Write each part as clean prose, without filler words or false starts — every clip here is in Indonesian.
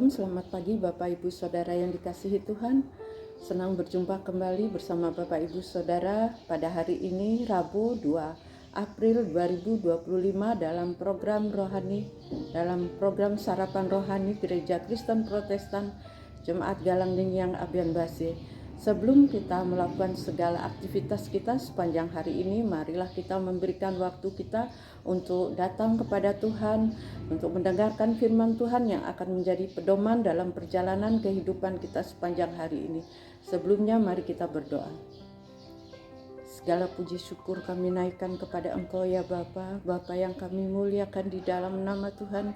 Shalom, selamat pagi Bapak Ibu Saudara yang dikasihi Tuhan. Senang berjumpa kembali bersama Bapak Ibu Saudara pada hari ini Rabu 2 April 2025 dalam program Sarapan Rohani Gereja Kristen Protestan Jemaat Galang Dingyang Abian Base. Sebelum kita melakukan segala aktivitas kita sepanjang hari ini, marilah kita memberikan waktu kita untuk datang kepada Tuhan, untuk mendengarkan firman Tuhan yang akan menjadi pedoman dalam perjalanan kehidupan kita sepanjang hari ini. Sebelumnya mari kita berdoa. Segala puji syukur kami naikkan kepada Engkau ya Bapa, Bapa yang kami muliakan di dalam nama Tuhan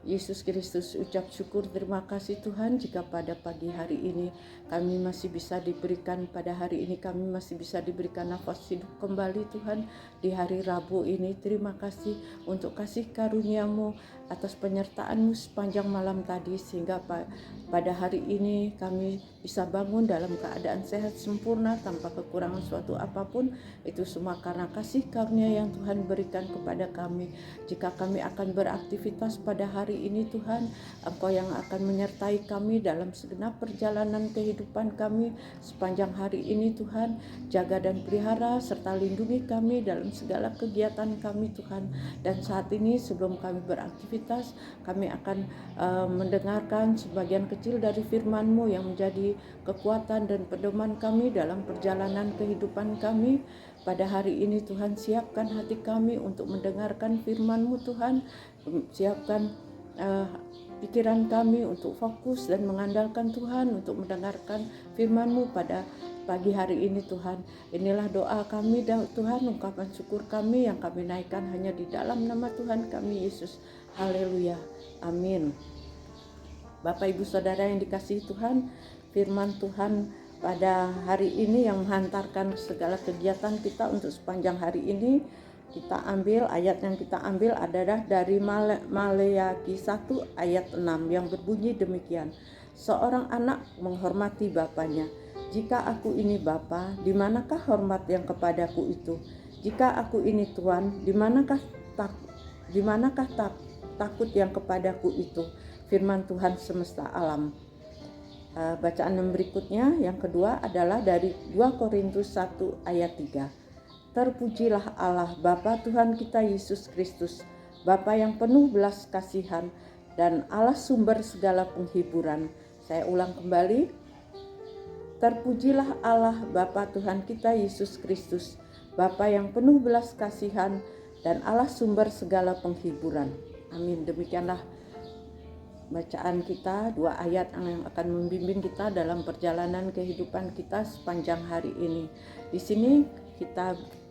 Yesus Kristus. Ucap syukur terima kasih Tuhan jika pada pagi hari ini kami masih bisa diberikan, pada hari ini kami masih bisa diberikan nafas hidup kembali Tuhan di hari Rabu ini. Terima kasih untuk kasih karunia-Mu atas penyertaan-Mu sepanjang malam tadi, sehingga pada hari ini kami bisa bangun dalam keadaan sehat sempurna tanpa kekurangan suatu apapun. Itu semua karena kasih karunia yang Tuhan berikan kepada kami. Jika kami akan beraktivitas pada hari ini Tuhan, Engkau yang akan menyertai kami dalam segenap perjalanan kehidupan kami sepanjang hari ini Tuhan. Jaga dan pelihara serta lindungi kami dalam segala kegiatan kami Tuhan. Dan saat ini sebelum kami beraktivitas, kami akan mendengarkan sebagian kecil dari firman-Mu yang menjadi kekuatan dan pedoman kami dalam perjalanan kehidupan kami. Pada hari ini Tuhan, siapkan hati kami untuk mendengarkan firman-Mu Tuhan. Siapkan pikiran kami untuk fokus dan mengandalkan Tuhan untuk mendengarkan firman-Mu pada pagi hari ini Tuhan. Inilah doa kami Tuhan, ungkapan syukur kami yang kami naikkan hanya di dalam nama Tuhan kami Yesus. Haleluya, amin. Bapak Ibu Saudara yang dikasihi Tuhan, firman Tuhan pada hari ini yang menghantarkan segala kegiatan kita untuk sepanjang hari ini, kita ambil ayat yang kita ambil adalah dari Maleakhi 1 ayat 6 yang berbunyi demikian. Seorang anak menghormati bapaknya. Jika aku ini bapa, di manakah hormat yang kepadaku itu? Jika aku ini tuan, di manakah takut yang kepadaku itu? Firman Tuhan semesta alam. Bacaan yang berikutnya, yang kedua adalah dari 2 Korintus 1 ayat 3. Terpujilah Allah Bapa Tuhan kita Yesus Kristus, Bapa yang penuh belas kasihan dan Allah sumber segala penghiburan. Saya ulang kembali. Terpujilah Allah Bapa Tuhan kita Yesus Kristus, Bapa yang penuh belas kasihan dan Allah sumber segala penghiburan. Amin. Demikianlah bacaan kita, 2 ayat yang akan membimbing kita dalam perjalanan kehidupan kita sepanjang hari ini. Di sini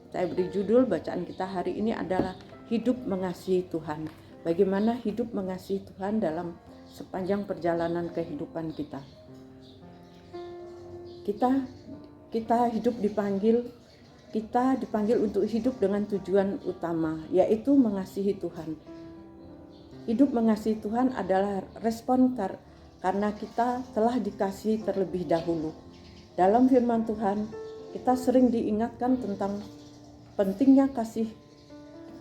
saya beri judul bacaan kita hari ini adalah hidup mengasihi Tuhan. Bagaimana hidup mengasihi Tuhan dalam sepanjang perjalanan kehidupan kita. Kita dipanggil untuk hidup dengan tujuan utama, yaitu mengasihi Tuhan. Hidup mengasihi Tuhan adalah respon karena kita telah dikasihi terlebih dahulu. Dalam firman Tuhan, kita sering diingatkan tentang pentingnya kasih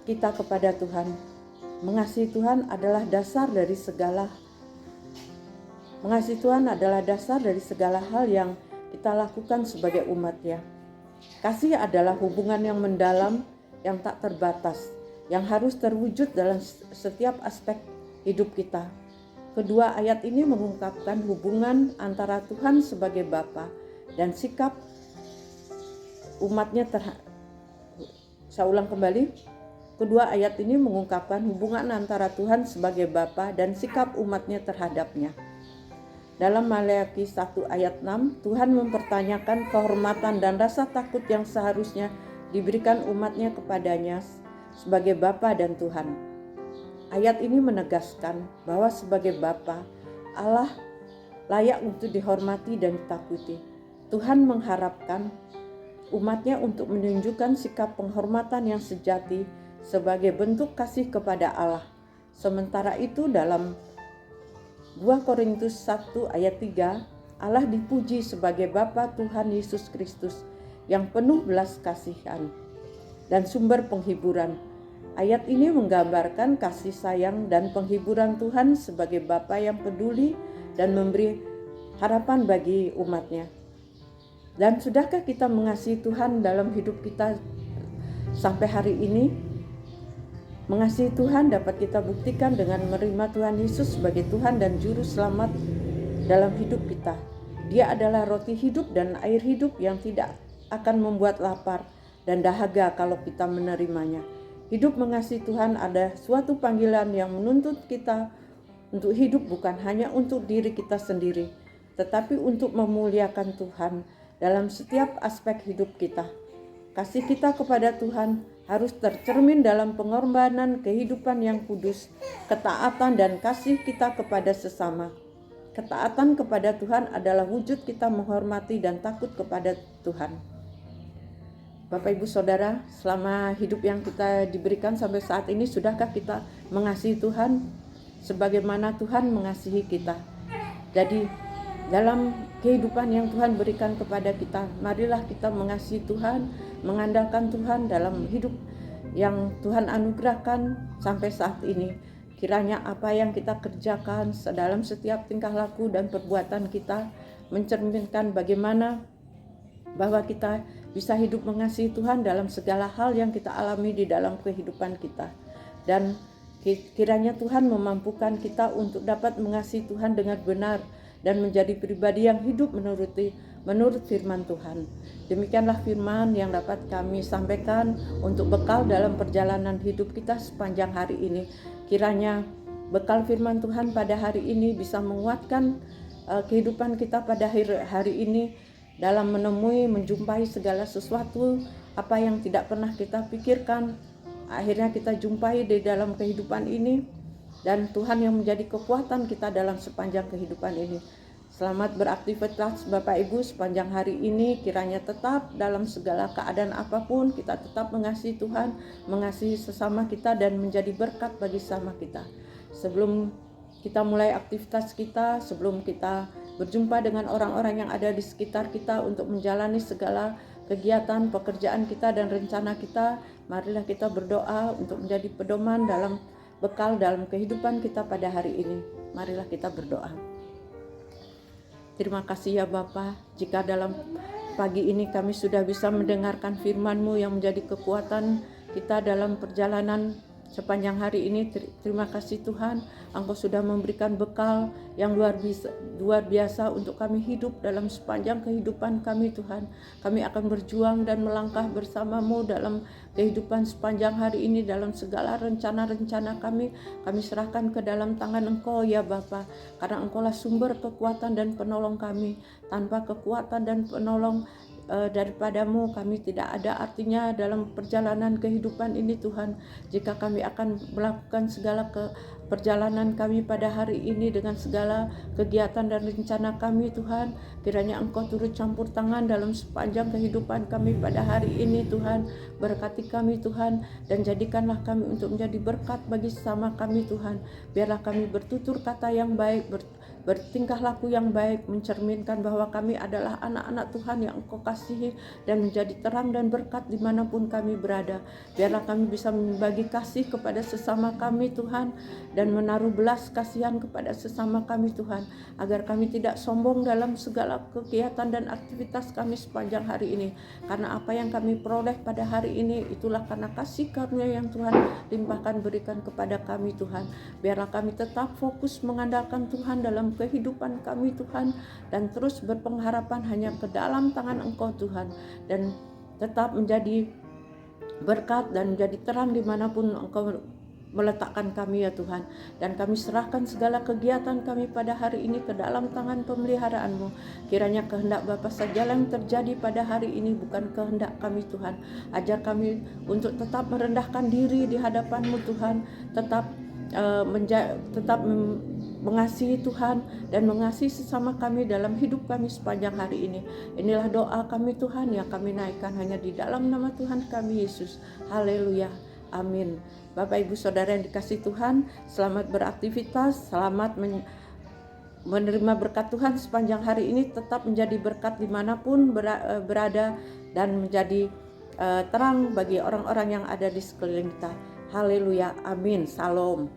kita kepada Tuhan. Mengasihi Tuhan adalah dasar dari segala hal yang kita lakukan sebagai umat-Nya. Kasih adalah hubungan yang mendalam, yang tak terbatas, yang harus terwujud dalam setiap aspek hidup kita. Kedua ayat ini mengungkapkan hubungan antara Tuhan sebagai Bapa dan sikap umatnya Saya ulang kembali. Kedua ayat ini mengungkapkan hubungan antara Tuhan sebagai Bapa dan sikap umatnya terhadapnya. Dalam Maleakhi 1 ayat 6, Tuhan mempertanyakan kehormatan dan rasa takut yang seharusnya diberikan umatnya kepadanya sebagai Bapa dan Tuhan. Ayat ini menegaskan bahwa sebagai Bapa, Allah layak untuk dihormati dan ditakuti. Tuhan mengharapkan umatnya untuk menunjukkan sikap penghormatan yang sejati sebagai bentuk kasih kepada Allah. Sementara itu dalam 2 Korintus 1 ayat 3, Allah dipuji sebagai Bapa Tuhan Yesus Kristus yang penuh belas kasihan dan sumber penghiburan. Ayat ini menggambarkan kasih sayang dan penghiburan Tuhan sebagai Bapa yang peduli dan memberi harapan bagi umatnya. Dan sudahkah kita mengasihi Tuhan dalam hidup kita sampai hari ini? Mengasihi Tuhan dapat kita buktikan dengan menerima Tuhan Yesus sebagai Tuhan dan Juru Selamat dalam hidup kita. Dia adalah roti hidup dan air hidup yang tidak akan membuat lapar dan dahaga kalau kita menerimanya. Hidup mengasihi Tuhan ada suatu panggilan yang menuntut kita untuk hidup bukan hanya untuk diri kita sendiri, tetapi untuk memuliakan Tuhan dalam setiap aspek hidup kita. Kasih kita kepada Tuhan harus tercermin dalam pengorbanan kehidupan yang kudus, ketaatan dan kasih kita kepada sesama. Ketaatan kepada Tuhan adalah wujud kita menghormati dan takut kepada Tuhan. Bapak Ibu Saudara, selama hidup yang kita diberikan sampai saat ini, sudahkah kita mengasihi Tuhan sebagaimana Tuhan mengasihi kita? Jadi dalam kehidupan yang Tuhan berikan kepada kita, marilah kita mengasihi Tuhan, mengandalkan Tuhan dalam hidup yang Tuhan anugerahkan sampai saat ini. Kiranya apa yang kita kerjakan dalam setiap tingkah laku dan perbuatan kita mencerminkan bagaimana bahwa kita bisa hidup mengasihi Tuhan dalam segala hal yang kita alami di dalam kehidupan kita. Dan kiranya Tuhan memampukan kita untuk dapat mengasihi Tuhan dengan benar dan menjadi pribadi yang hidup menurut firman Tuhan. Demikianlah firman yang dapat kami sampaikan untuk bekal dalam perjalanan hidup kita sepanjang hari ini. Kiranya bekal firman Tuhan pada hari ini bisa menguatkan kehidupan kita pada hari ini dalam menjumpai segala sesuatu apa yang tidak pernah kita pikirkan, akhirnya kita jumpai di dalam kehidupan ini, dan Tuhan yang menjadi kekuatan kita dalam sepanjang kehidupan ini. Selamat beraktivitas Bapak Ibu sepanjang hari ini, kiranya tetap dalam segala keadaan apapun kita tetap mengasihi Tuhan, mengasihi sesama kita dan menjadi berkat bagi sesama kita. Sebelum kita mulai aktivitas kita, sebelum kita berjumpa dengan orang-orang yang ada di sekitar kita untuk menjalani segala kegiatan, pekerjaan kita dan rencana kita, marilah kita berdoa untuk menjadi pedoman dalam bekal dalam kehidupan kita pada hari ini. Marilah kita berdoa. Terima kasih ya Bapa, jika dalam pagi ini kami sudah bisa mendengarkan firman-Mu yang menjadi kekuatan kita dalam perjalanan sepanjang hari ini. Terima kasih Tuhan, Engkau sudah memberikan bekal yang luar biasa untuk kami hidup dalam sepanjang kehidupan kami Tuhan. Kami akan berjuang dan melangkah bersama-Mu dalam kehidupan sepanjang hari ini, dalam segala rencana-rencana kami serahkan ke dalam tangan Engkau ya Bapa, karena Engkaulah sumber kekuatan dan penolong kami. Tanpa kekuatan dan penolong daripadamu kami tidak ada artinya dalam perjalanan kehidupan ini Tuhan. Jika kami akan melakukan segala perjalanan kami pada hari ini dengan segala kegiatan dan rencana kami Tuhan, kiranya Engkau turut campur tangan dalam sepanjang kehidupan kami pada hari ini Tuhan. Berkati kami Tuhan dan jadikanlah kami untuk menjadi berkat bagi sesama kami Tuhan. Biarlah kami bertutur kata yang baik, bertingkah laku yang baik, mencerminkan bahwa kami adalah anak-anak Tuhan yang Engkau kasihi dan menjadi terang dan berkat dimanapun kami berada. Biarlah kami bisa membagi kasih kepada sesama kami Tuhan dan menaruh belas kasihan kepada sesama kami Tuhan, agar kami tidak sombong dalam segala kegiatan dan aktivitas kami sepanjang hari ini. Karena apa yang kami peroleh pada hari ini itulah karena kasih karunia yang Tuhan limpahkan berikan kepada kami Tuhan. Biarlah kami tetap fokus mengandalkan Tuhan dalam kehidupan kami Tuhan, dan terus berpengharapan hanya ke dalam tangan Engkau Tuhan, dan tetap menjadi berkat dan menjadi terang dimanapun Engkau meletakkan kami ya Tuhan. Dan kami serahkan segala kegiatan kami pada hari ini ke dalam tangan pemeliharaan-Mu. Kiranya kehendak Bapa saja yang terjadi pada hari ini, bukan kehendak kami Tuhan. Ajar kami untuk tetap merendahkan diri di hadapan-Mu Tuhan, tetap mengasihi Tuhan dan mengasihi sesama kami dalam hidup kami sepanjang hari ini. Inilah doa kami Tuhan yang kami naikkan hanya di dalam nama Tuhan kami Yesus. Haleluya. Amin. Bapak Ibu Saudara yang dikasihi Tuhan, selamat beraktivitas, selamat menerima berkat Tuhan sepanjang hari ini. Tetap menjadi berkat dimanapun berada dan menjadi terang bagi orang-orang yang ada di sekeliling kita. Haleluya. Amin. Salam.